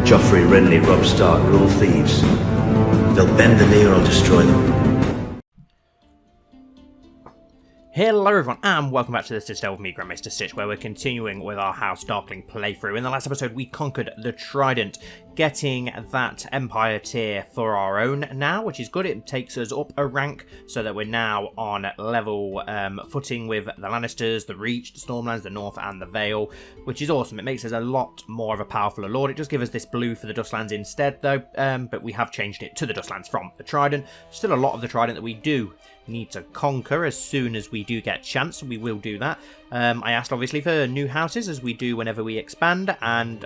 Joffrey, Renly, Robb Stark are all thieves. They'll bend the knee or I'll destroy them. Hello everyone, and welcome back to the Citadel with me, Grand Maester Stitch, where we're continuing with our House Darkling playthrough. In the last episode, we conquered the Trident, getting that Empire tier for our own now, which is good. It takes us up a rank, so that we're now on level footing with the Lannisters, the Reach, the Stormlands, the North, and the Vale, which is awesome. It makes us a lot more of a powerful lord. It does give us this blue for the Dusklands instead, though, but we have changed it to the Dusklands from the Trident. Still a lot of the Trident that we do need to conquer as soon as we do get a chance. We will do that. I asked obviously for new houses, as we do whenever we expand, and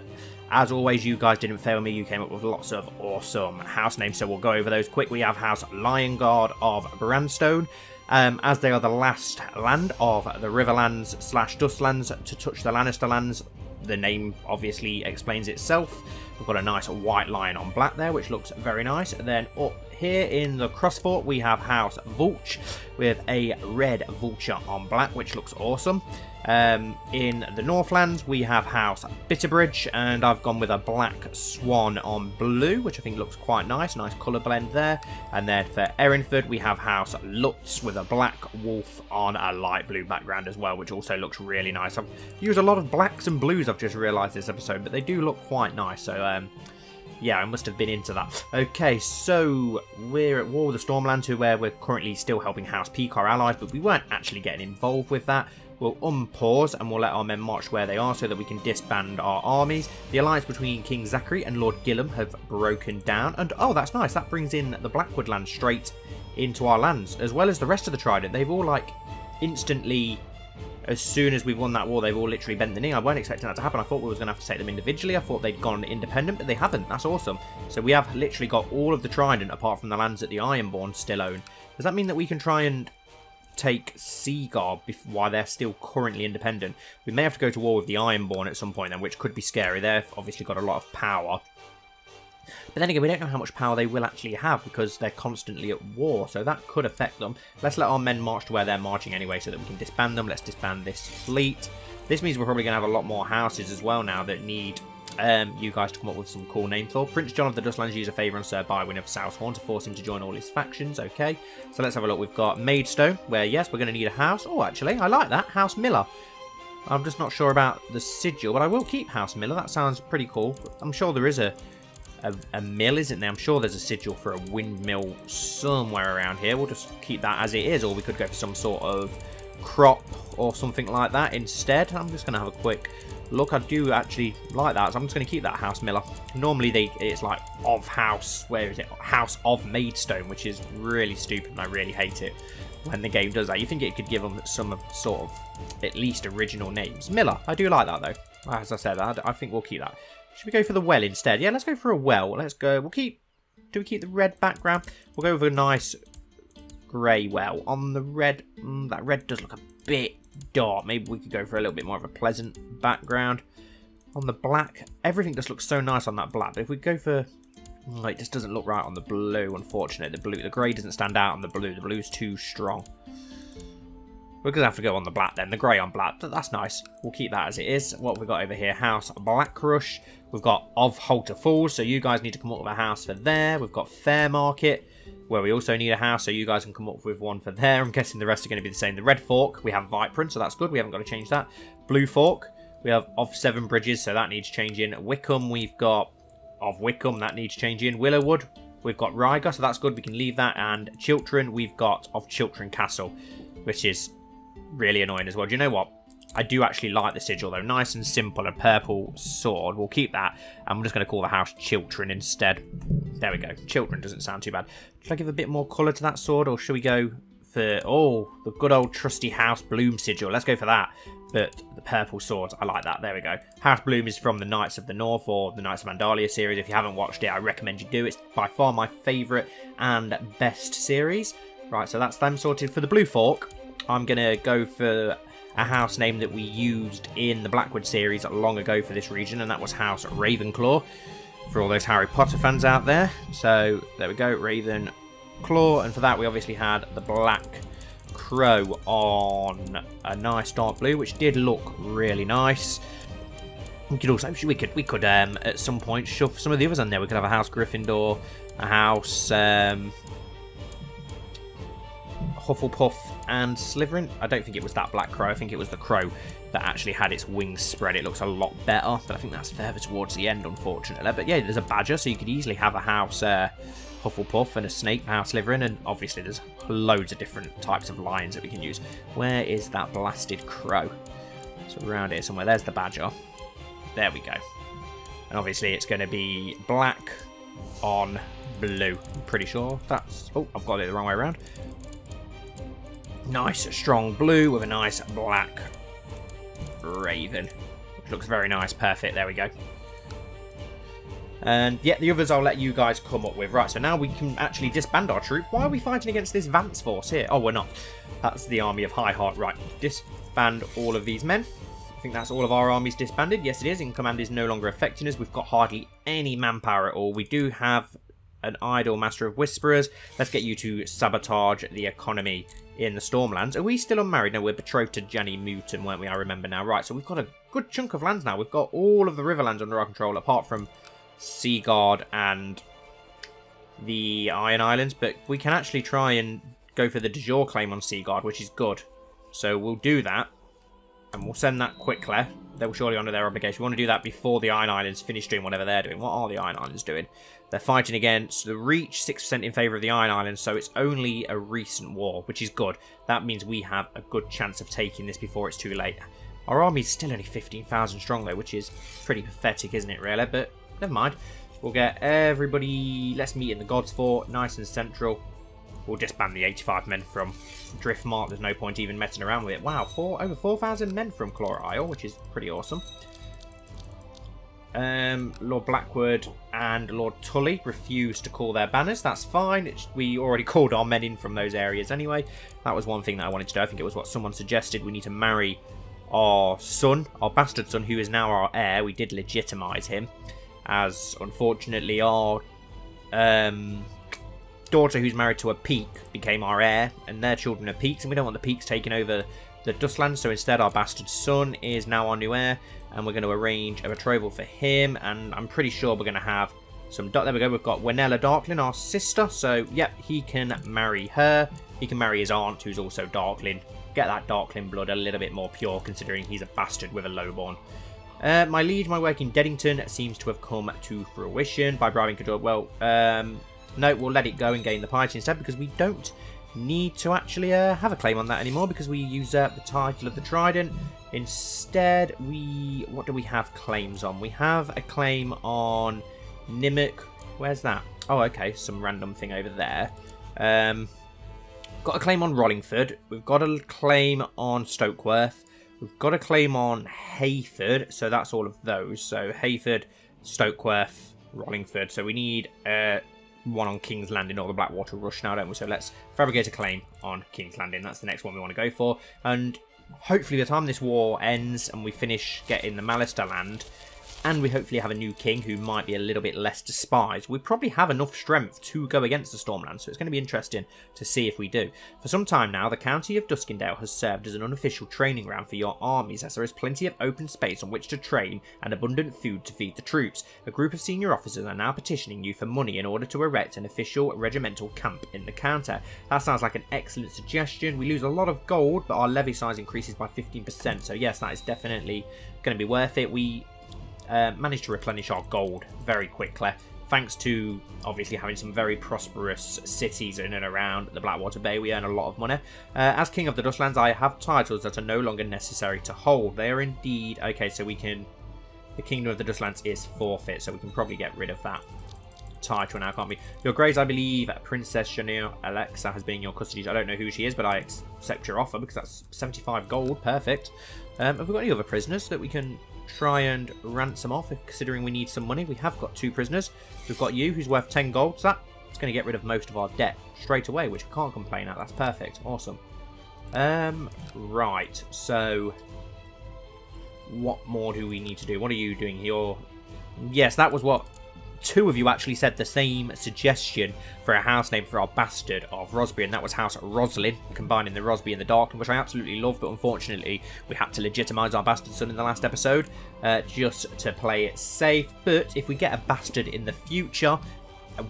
as always you guys didn't fail me. You came up with lots of awesome house names, so we'll go over those quick. We have House Liongard of Brandstone, as they are the last land of the Riverlands / Dusklands to touch the Lannister lands. The name obviously explains itself. We've got a nice white lion on black there, which looks very nice. And then up here in the Crossfort, we have House Vulch with a red vulture on black, which looks awesome. In the Northlands, we have House Bitterbridge, and I've gone with a black swan on blue, which I think looks quite nice. Nice colour blend there. And then for Erinford, we have House Lutz with a black wolf on a light blue background as well, which also looks really nice. I've used a lot of blacks and blues, I've just realised this episode, but they do look quite nice. So, yeah, I must have been into that. Okay, so we're at war with the Stormlands, where we're currently still helping House Peak, our allies, but we weren't actually getting involved with that. We'll unpause and we'll let our men march where they are so that we can disband our armies. The alliance between King Zachary and Lord Gillam have broken down. And, oh, that's nice. That brings in the Blackwood land straight into our lands, as well as the rest of the Trident. They've all, like, instantly, as soon as we've won that war, they've all literally bent the knee. I weren't expecting that to happen. I thought we were going to have to take them individually. I thought they'd gone independent, but they haven't. That's awesome. So we have literally got all of the Trident, apart from the lands that the Ironborn still own. Does that mean that we can try and take Seagard while they're still currently independent? We may have to go to war with the Ironborn at some point then, which could be scary. They've obviously got a lot of power. But then again, we don't know how much power they will actually have because they're constantly at war, so that could affect them. Let's let our men march to where they're marching anyway so that we can disband them. Let's disband this fleet. This means we're probably going to have a lot more houses as well now that need you guys to come up with some cool names for. Prince John of the Dusklands used a favour on Sir Bywin of Southhorn to force him to join all his factions. Okay, so let's have a look. We've got Maidstone, where yes, we're going to need a house. Oh, actually, I like that. House Miller. I'm just not sure about the sigil, but I will keep House Miller. That sounds pretty cool. I'm sure there is a mill, isn't there? I'm sure there's a sigil for a windmill somewhere around here. We'll just keep that as it is, or we could go for some sort of crop or something like that instead. I'm just going to have a quick look. I do actually like that, so I'm just going to keep that House Miller. Normally it's like of house, where is it? House of Maidstone, which is really stupid, and I really hate it when the game does that. You think it could give them some sort of at least original names. Miller, I do like that though. As I said, I think we'll keep that. Should we go for the well instead? Yeah, let's go for a well. Let's go. Do we keep the red background? We'll go with a nice grey well. On the red, that red does look a bit dark. Maybe we could go for a little bit more of a pleasant background. On the black, everything just looks so nice on that black. But if we go for, it just doesn't look right on the blue, unfortunately. The grey doesn't stand out on the blue. The blue's too strong. We're going to have to go on the black then, the grey on black. That's nice. We'll keep that as it is. What have we got over here? House Blackrush. We've got Of Halter Falls, so you guys need to come up with a house for there. We've got Fair Market, where we also need a house, so you guys can come up with one for there. I'm guessing the rest are going to be the same. The Red Fork, we have Viprant, so that's good. We haven't got to change that. Blue Fork, we have Of Seven Bridges, so that needs changing. Wickham, we've got Of Wickham, that needs changing. Willowwood, we've got Rygar, so that's good. We can leave that. And Chiltern, we've got Of Chiltern Castle, which is really annoying as well. Do you know what? I do actually like the sigil though. Nice and simple. A purple sword. We'll keep that. I'm just going to call the house Chiltern instead. There we go. Chiltern doesn't sound too bad. Should I give a bit more colour to that sword, or should we go for, oh, the good old trusty House Bloom sigil? Let's go for that. But the purple sword, I like that. There we go. House Bloom is from the Knights of the North, or the Knights of Andalia series. If you haven't watched it, I recommend you do. It's by far my favourite and best series. Right, so that's them sorted. For the Blue Fork, I'm going to go for a house name that we used in the Blackwood series long ago for this region, and that was House Ravenclaw, for all those Harry Potter fans out there. So there we go, Ravenclaw, and for that we obviously had the Black Crow on a nice dark blue, which did look really nice. We could also, we could at some point shove some of the others on there. We could have a House Gryffindor, a House Hufflepuff and Slytherin. I don't think it was that Black Crow. I think it was the Crow that actually had its wings spread. It looks a lot better, but I think that's further towards the end, unfortunately. But yeah, there's a Badger, so you could easily have a House Hufflepuff and a Snake for House Slytherin, and obviously there's loads of different types of lions that we can use. Where is that blasted Crow? So around here somewhere. There's the Badger. There we go. And obviously it's going to be black on blue. I'm pretty sure that's... Oh, I've got it the wrong way around. Nice, strong blue with a nice black raven. Which looks very nice. Perfect. There we go. And yeah, the others I'll let you guys come up with. Right, so now we can actually disband our troop. Why are we fighting against this Vance force here? Oh, we're not. That's the army of High Heart. Right, disband all of these men. I think that's all of our armies disbanded. Yes, it is. In command is no longer affecting us. We've got hardly any manpower at all. We do have an idle Master of Whisperers. Let's get you to sabotage the economy in the Stormlands. Are we still unmarried? No, we're betrothed to Jenny Mewton, weren't we? I remember now. Right, so we've got a good chunk of lands now. We've got all of the Riverlands under our control, apart from Seagard and the Iron Islands. But we can actually try and go for the de jure claim on Seagard, which is good. So we'll do that. And we'll send that quickly. They will surely honour their obligation. We want to do that before the Iron Islands finish doing whatever they're doing. What are the Iron Islands doing? They're fighting against the Reach, 6% in favour of the Iron Islands, so it's only a recent war, which is good. That means we have a good chance of taking this before it's too late. Our army's still only 15,000 strong, though, which is pretty pathetic, isn't it, really? But never mind. We'll get everybody... Let's meet in the Gods Fort, nice and central. We'll disband the 85 men from Driftmark. There's no point even messing around with it. Wow, over 4,000 men from Claw Isle, which is pretty awesome. Lord Blackwood and Lord Tully refused to call their banners. That's fine. We already called our men in from those areas anyway. That was one thing that I wanted to do. I think it was what someone suggested. We need to marry our son, our bastard son, who is now our heir. We did legitimise him, as unfortunately our daughter, who's married to a Peak, became our heir, and their children are Peaks, and we don't want the Peaks taking over the Dustlands, so instead our bastard son is now our new heir, and we're going to arrange a betrothal for him, and I'm pretty sure we're going to have some... There we go, we've got Winella Darklyn, our sister, so yep, he can marry her. He can marry his aunt, who's also Darklyn. Get that Darklyn blood a little bit more pure, considering he's a bastard with a lowborn. My liege, my work in Deddington seems to have come to fruition by bribing Cador. Well, no, we'll let it go and gain the piety instead, because we don't need to actually have a claim on that anymore, because we usurp the title of the Trident. Instead, what do we have claims on? We have a claim on Nimic. Where's that? Oh, okay, some random thing over there. Got a claim on Rollingford. We've got a claim on Stokeworth. We've got a claim on Hayford, so that's all of those. So Hayford, Stokeworth, Rollingford. So we need one on King's Landing or the Blackwater Rush now, don't we? So let's fabricate a claim on King's Landing. That's the next one we want to go for. And hopefully by the time this war ends and we finish getting the Malister land, and we hopefully have a new king who might be a little bit less despised, we probably have enough strength to go against the Stormlands, so it's going to be interesting to see if we do. For some time now, the county of Duskendale has served as an unofficial training ground for your armies, as there is plenty of open space on which to train and abundant food to feed the troops. A group of senior officers are now petitioning you for money in order to erect an official regimental camp in the county. That sounds like an excellent suggestion. We lose a lot of gold, but our levy size increases by 15%, so yes, that is definitely going to be worth it. We managed to replenish our gold very quickly, thanks to obviously having some very prosperous cities in and around the Blackwater Bay. We earn a lot of money. As King of the Dustlands, I have titles that are no longer necessary to hold. They are indeed... Okay, so we can... The Kingdom of the Dustlands is forfeit, so we can probably get rid of that title now, can't we? Your Grace, I believe Princess Chanel Alexa has been in your custody. I don't know who she is, but I accept your offer because that's 75 gold. Perfect. Have we got any other prisoners that we can try and ransom off, considering we need some money? We have got 2 prisoners. We've got you, who's worth 10 gold, so that's going to get rid of most of our debt straight away, which I can't complain at. That's perfect. Awesome. Right, so what more do we need to do? What are you doing here? Yes, that was what 2 of you actually said the same suggestion for a house name for our bastard of Rosby, and that was House Roslin, combining the Rosby and the Darklyn, which I absolutely love, but unfortunately we had to legitimise our bastard son in the last episode, just to play it safe. But if we get a bastard in the future,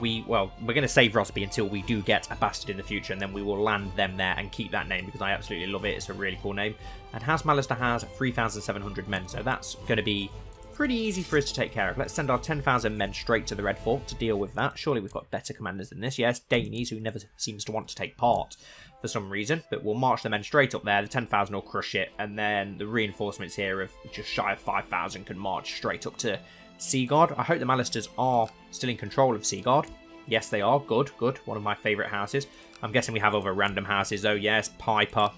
we're going to save Rosby until we do get a bastard in the future, and then we will land them there and keep that name because I absolutely love it. It's a really cool name. And House Maester has 3,700 men, so that's going to be pretty easy for us to take care of. Let's send our 10,000 men straight to the Red Fort to deal with that. Surely we've got better commanders than this. Yes, Danes, who never seems to want to take part for some reason, but we'll march the men straight up there. The 10,000 will crush it, and then the reinforcements here of just shy of 5,000 can march straight up to Seagard. I hope the Malisters are still in control of Seagard. Yes, they are. Good, good. One of my favourite houses. I'm guessing we have other random houses, though. Yes, Piper.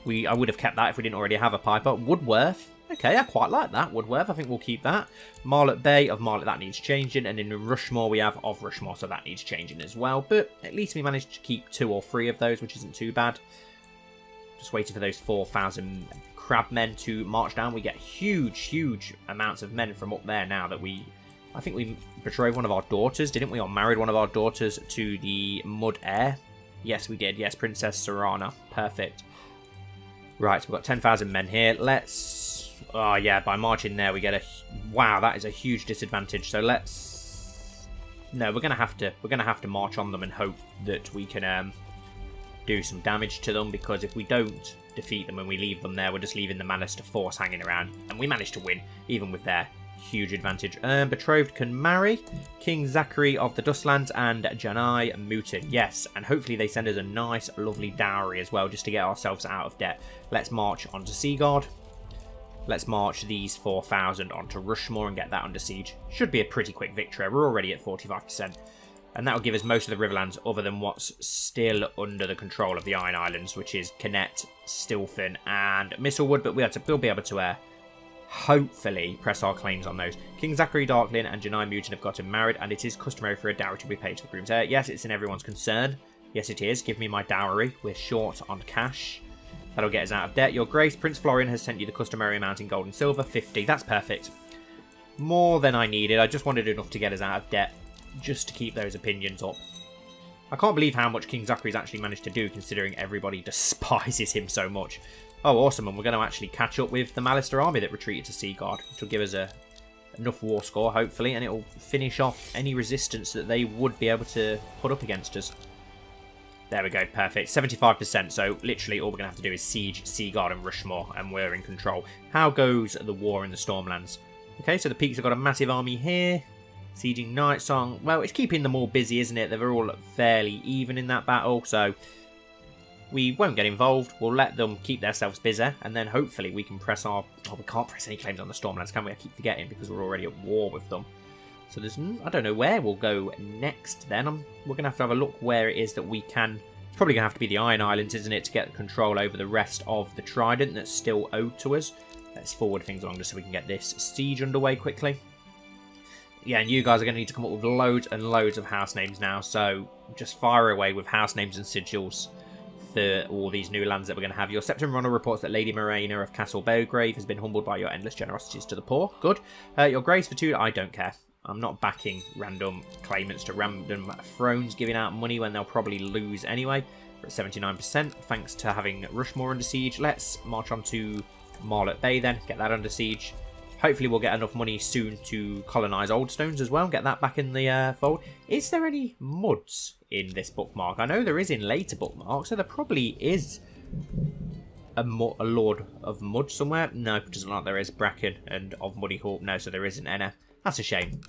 I would have kept that if we didn't already have a Piper. Woodworth. Okay, I quite like that. Woodworth, I think we'll keep that. Marlet Bay of Marlet, that needs changing. And in Rushmore, we have of Rushmore, so that needs changing as well. But at least we managed to keep 2 or 3 of those, which isn't too bad. Just waiting for those 4,000 crab men to march down. We get huge amounts of men from up there now that I think we betrothed one of our daughters, didn't we? Or married one of our daughters to the Mud Heir. Yes, we did. Yes, Princess Serana. Perfect. Right, so we've got 10,000 men here. Let's... Oh, yeah, by marching there, we get a... Wow, that is a huge disadvantage. So let's... No, we're going to have to march on them and hope that we can do some damage to them, because if we don't defeat them and we leave them there, we're just leaving the Maester force hanging around. And we managed to win, even with their huge advantage. Betrothed can marry King Zachary of the Dustlands and Janai Mootin. Yes, and hopefully they send us a nice, lovely dowry as well, just to get ourselves out of debt. Let's march onto Seagard. Let's march these 4,000 onto Rushmore and get that under siege. Should be a pretty quick victory. We're already at 45%. And that will give us most of the Riverlands other than what's still under the control of the Iron Islands, which is Kennet, Stilfen and Mistlewood. But we'll be able to hopefully press our claims on those. King Zachary Darklyn and Janai Mootin have gotten married, and it is customary for a dowry to be paid to the groom's heir. Yes, it's in everyone's concern. Yes, it is. Give me my dowry. We're short on cash. That'll get us out of debt. Your Grace, Prince Florian has sent you the customary amount in gold and silver, 50. That's perfect. More than I needed. I just wanted enough to get us out of debt, just to keep those opinions up. I can't believe how much King Zachary's actually managed to do, considering everybody despises him so much. Oh, awesome, and we're going to actually catch up with the Maester army that retreated to Seagard, which will give us enough war score, hopefully, and it will finish off any resistance that they would be able to put up against us. There we go, perfect. 75%, so literally all we're going to have to do is siege Seagard and Rushmore, and we're in control. How goes the war in the Stormlands? Okay, so the Peaks have got a massive army here. Sieging Nightsong. Well, it's keeping them all busy, isn't it? They're all fairly even in that battle, so we won't get involved. We'll let them keep themselves busy, and then hopefully we can press our... Oh, we can't press any claims on the Stormlands, can we? I keep forgetting because we're already at war with them. So there's... I don't know where we'll go next then. We're going to have a look where it is that we can... It's probably going to have to be the Iron Islands, isn't it, to get control over the rest of the Trident that's still owed to us. Let's forward things along just so we can get this siege underway quickly. Yeah, and you guys are going to need to come up with loads and loads of house names now, so just fire away with house names and sigils for all these new lands that we're going to have. Your Septim Runner reports that Lady Morena of Castle Belgrave has been humbled by your endless generosities to the poor. Good. Your Grace for 2, I don't care. I'm not backing random claimants to random thrones giving out money when they'll probably lose anyway. We're at 79% thanks to having Rushmore under siege. Let's march on to Marlet Bay then, get that under siege. Hopefully we'll get enough money soon to colonise Oldstones as well, get that back in the fold. Is there any muds in this bookmark? I know there is in later bookmarks, so there probably is a Lord of Mud somewhere. No, it doesn't look like there is. Bracken and of Muddy Hawk. No, so there isn't any. That's a shame.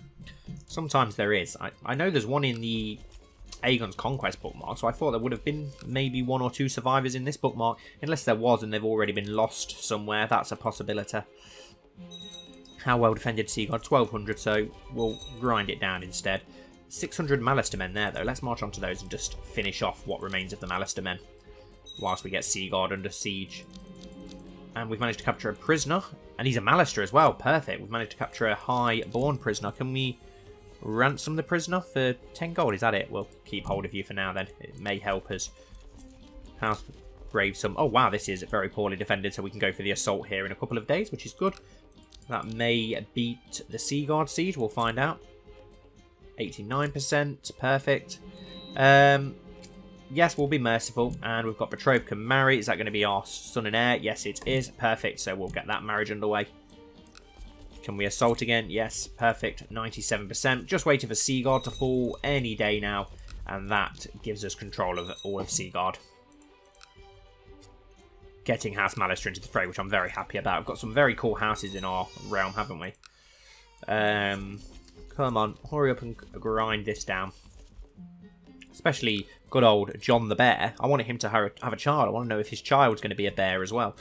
Sometimes there is. I know there's one in the Aegon's Conquest bookmark, so I thought there would have been maybe 1 or 2 survivors in this bookmark. Unless there was and they've already been lost somewhere, that's a possibility. How well defended Seagard? 1200, so we'll grind it down instead. 600 Maester men there, though. Let's march onto those and just finish off what remains of the Maester men whilst we get Seagard under siege. And we've managed to capture a prisoner, and he's a Maester as well. Perfect. We've managed to capture a high-born prisoner. Can we ransom the prisoner for 10 gold? Is that it? We'll keep hold of you for now, then. It may help us. House Gravesome. Oh, wow, this is very poorly defended, so we can go for the assault here in a couple of days, which is good. That may beat the Seagard siege. We'll find out. 89%. Perfect. Yes, we'll be merciful. And we've got betrothed can marry. Is that going to be our son and heir? Yes, it is. Perfect. So we'll get that marriage underway. Can we assault again? Yes. Perfect. 97%. Just waiting for Seagard to fall any day now. And that gives us control of all of Seagard. Getting House Maester into the fray, which I'm very happy about. We've got some very cool houses in our realm, haven't we? Come on, hurry up and grind this down. Especially good old John the Bear. I wanted him to have a child. I want to know if his child's going to be a bear as well.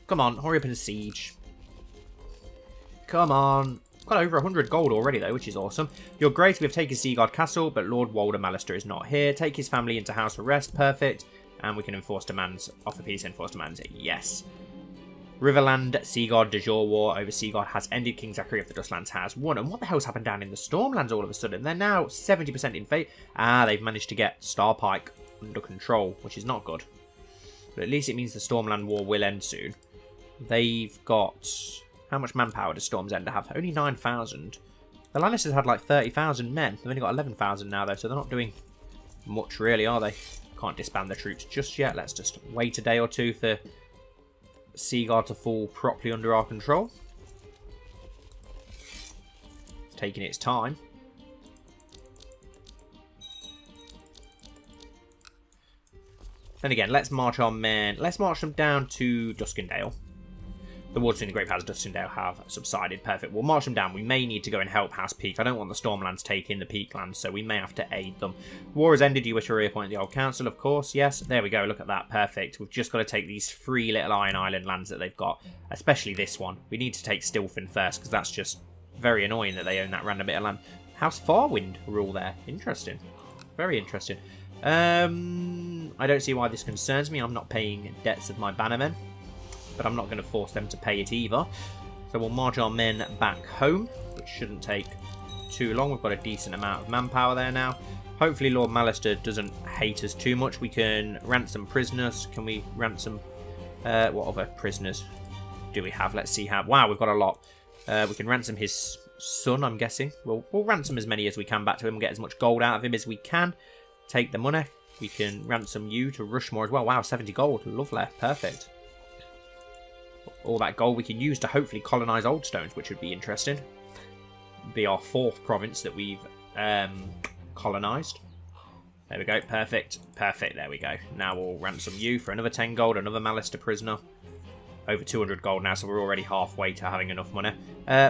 Come on, hurry up and siege. Come on. Got over 100 gold already, though, which is awesome. You're great. We've taken Seagard Castle, but Lord Walder Maester is not here. Take his family into house arrest. Perfect. And we can enforce demands. Offer peace, enforce demands. Yes. Riverland, Seagard de jure war over Seagard has ended. King Zachary of the Dustlands has won. And what the hell's happened down in the Stormlands all of a sudden? They're now 70% in fate. Ah, they've managed to get Starpike under control, which is not good. But at least it means the Stormland war will end soon. They've got... How much manpower does Storm's End have? Only 9,000. The Lannisters had like 30,000 men. They've only got 11,000 now, though, so they're not doing much, really, are they? Can't disband the troops just yet. Let's just wait a day or two for Seagard to fall properly under our control. It's taking its time. Then again, let's march our men. Let's march them down to Duskendale. The wars between the Great Powers of Duskendale have subsided. Perfect. We'll march them down. We may need to go and help House Peak. I don't want the Stormlands taking the Peaklands, so we may have to aid them. War has ended. You wish to reappoint the Old Council, of course. Yes. There we go. Look at that. Perfect. We've just got to take these 3 little Iron Island lands that they've got, especially this one. We need to take Stilfin first, because that's just very annoying that they own that random bit of land. House Farwind rule there. Interesting. Very interesting. I don't see why this concerns me. I'm not paying debts of my bannermen, but I'm not going to force them to pay it either. So we'll march our men back home, which shouldn't take too long. We've got a decent amount of manpower there now. Hopefully Lord Maester doesn't hate us too much. We can ransom prisoners. Can we ransom... what other prisoners do we have? Let's see how... Wow, we've got a lot. We can ransom his son, I'm guessing. We'll ransom as many as we can back to him and get as much gold out of him as we can. Take the money. We can ransom you to Rushmore as well. Wow, 70 gold. Lovely. Perfect. All that gold we can use to hopefully colonise Oldstones, which would be interesting. Be our 4th province that we've colonised. There we go. Perfect. Perfect. There we go. Now we'll ransom you for another 10 gold, another Maester prisoner. Over 200 gold now, so we're already halfway to having enough money.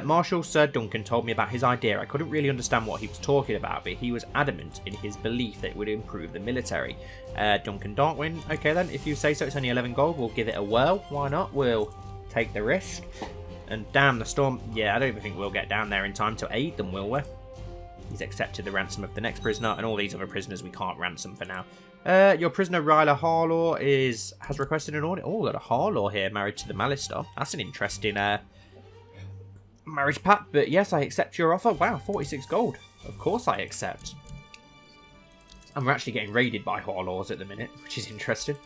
Marshal Sir Duncan told me about his idea. I couldn't really understand what he was talking about, but he was adamant in his belief that it would improve the military. Duncan Darklyn. Okay then, if you say so, it's only 11 gold. We'll give it a whirl. Why not? We'll take the risk. And damn the storm. Yeah, I don't even think we'll get down there in time to aid them, will we? He's accepted the ransom of the next prisoner, and all these other prisoners we can't ransom for now. Your prisoner Ryla Harlaw has requested an audit. Oh, got a Harlaw here, married to the Maester. That's an interesting marriage pact. But yes, I accept your offer. Wow, 46 gold. Of course I accept. And we're actually getting raided by Harlaws at the minute, which is interesting.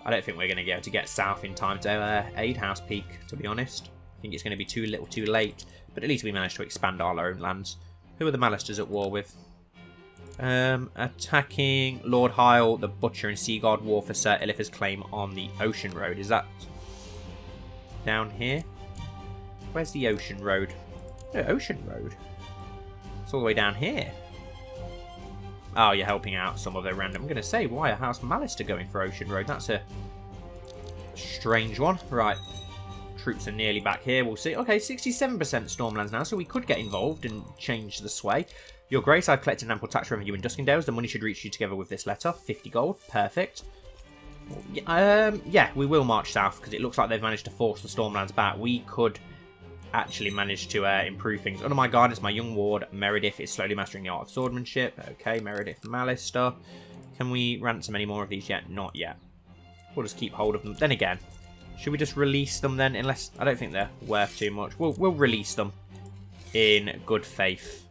I don't think we're going to be able to get south in time to aid House Peak, to be honest. I think it's going to be too little too late. But at least we managed to expand our own lands. Who are the Malisters at war with? Attacking Lord Hyle, the Butcher, and Seagard war for Sir Elifa's claim on the Ocean Road. Is that down here? Where's the Ocean Road? No, Ocean Road. It's all the way down here. Oh, you're helping out some of the random. I'm going to say, why are House Maester going for Ocean Road? That's a strange one. Right. Troops are nearly back here. We'll see. Okay, 67% Stormlands now, so we could get involved and change the sway. Your Grace, I've collected an ample tax revenue in Duskendale. The money should reach you together with this letter. 50 gold. Perfect. Yeah, we will march south because it looks like they've managed to force the Stormlands back. We could actually manage to improve things. Under my guidance, my young ward, Meredith, is slowly mastering the art of swordsmanship. Okay, Meredith Maester. Can we ransom any more of these yet? Not yet. We'll just keep hold of them. Then again, should we just release them then? Unless, I don't think they're worth too much. We'll release them in good faith.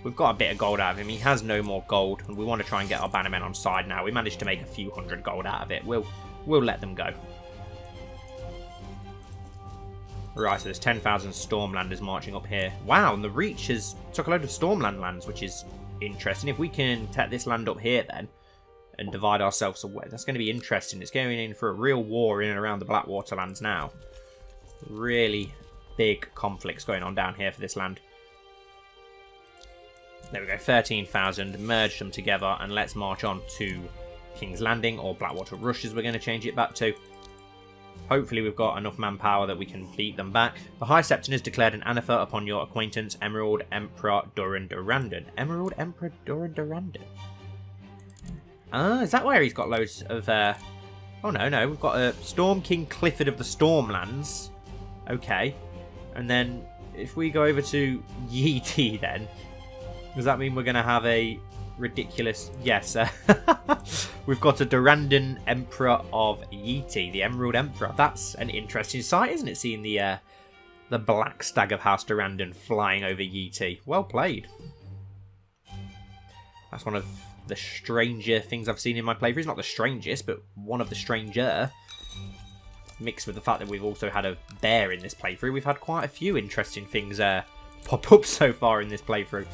We've got a bit of gold out of him. He has no more gold, and we want to try and get our bannermen on side now. We managed to make a few hundred gold out of it. We'll let them go. Right, so there's 10,000 Stormlanders marching up here. Wow, and the Reach has took a load of Stormland lands, which is interesting. If we can take this land up here then, and divide ourselves away, that's going to be interesting. It's going in for a real war in and around the Blackwater lands now. Really big conflicts going on down here for this land. There we go, 13,000. Merge them together, and let's march on to King's Landing, or Blackwater Rush as we're going to change it back to. Hopefully we've got enough manpower that we can beat them back. The High Septon has declared an anathema upon your acquaintance, Emerald Emperor Durandon. Emerald Emperor Durandon. Ah, is that where he's got loads of... Oh, no. We've got a Storm King Clifford of the Stormlands. Okay. And then, if we go over to Yeeti then, does that mean we're going to have a ridiculous... Yes. We've got a Durandon Emperor of Yeeti, the Emerald Emperor. That's an interesting sight, isn't it? Seeing the Black Stag of House Durandon flying over Yeeti. Well played. That's one of the stranger things I've seen in my playthroughs. Not the strangest, but one of the stranger. Mixed with the fact that we've also had a bear in this playthrough, we've had quite a few interesting things pop up so far in this playthrough.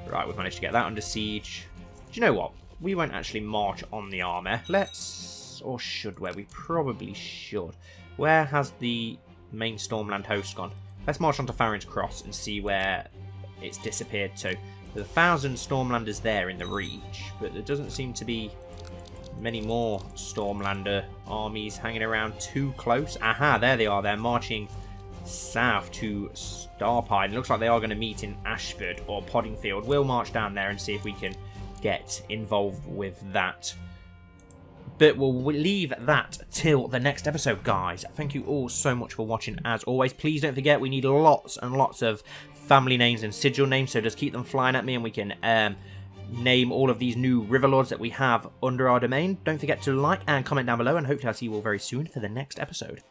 Right, we've managed to get that under siege. Do you know what? We won't actually march on the armour. Let's... Or should we? We probably should. Where has the main Stormland host gone? Let's march on to Farron's Cross and see where it's disappeared to. There's 1,000 Stormlanders there in the Reach, but there doesn't seem to be many more Stormlander armies hanging around too close. Aha, there they are. They're marching south to Starpine. It looks like they are going to meet in Ashford or Poddingfield. We'll march down there and see if we can get involved with that. But we'll leave that till the next episode, guys. Thank you all so much for watching, as always. Please don't forget, we need lots and lots of family names and sigil names, so just keep them flying at me and we can name all of these new Riverlords that we have under our domain. Don't forget to like and comment down below, and hopefully I'll see you all very soon for the next episode.